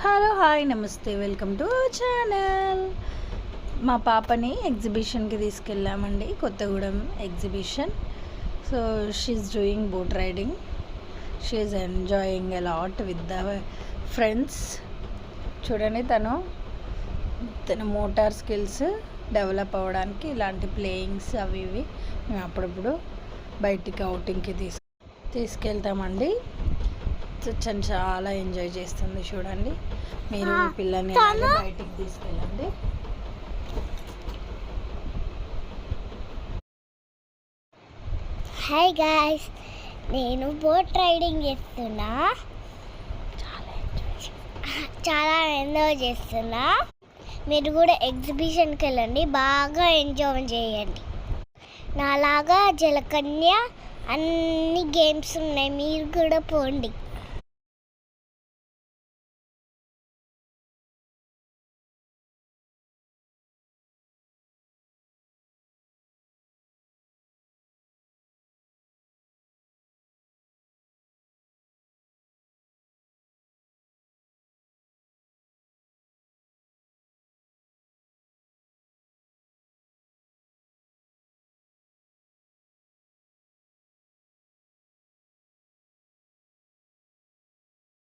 Hello hi నమస్తే welcome to channel. మా పాపని ఎగ్జిబిషన్కి తీసుకెళ్ళామండి, Kothagudem exhibition. So she is doing boat riding. She is enjoying a lot with the friends. చూడండి, తన మోటార్ స్కిల్స్ డెవలప్ అవ్వడానికి ఇలాంటి ప్లేయింగ్స్ అవి ఇవి మేము అప్పుడప్పుడు బయటికి అవుటింగ్కి తీసుకెళ్తామండి. చాలా ఎంజాయ్ చేస్తుంది. చూడండి, మీరు మీ పిల్లని బయటికి తీసుకెళ్ళండి. హాయ్ గాయ్స్, నేను బోట్ రైడింగ్ చేస్తున్నా. చాలా ఎంజాయ్ చేస్తున్నా. మీరు కూడా ఎగ్జిబిషన్కి వెళ్ళండి, బాగా ఎంజాయ్ చేయండి. నాలాగా జలకన్య అన్ని గేమ్స్ ఉన్నాయి, మీరు కూడా పోండి.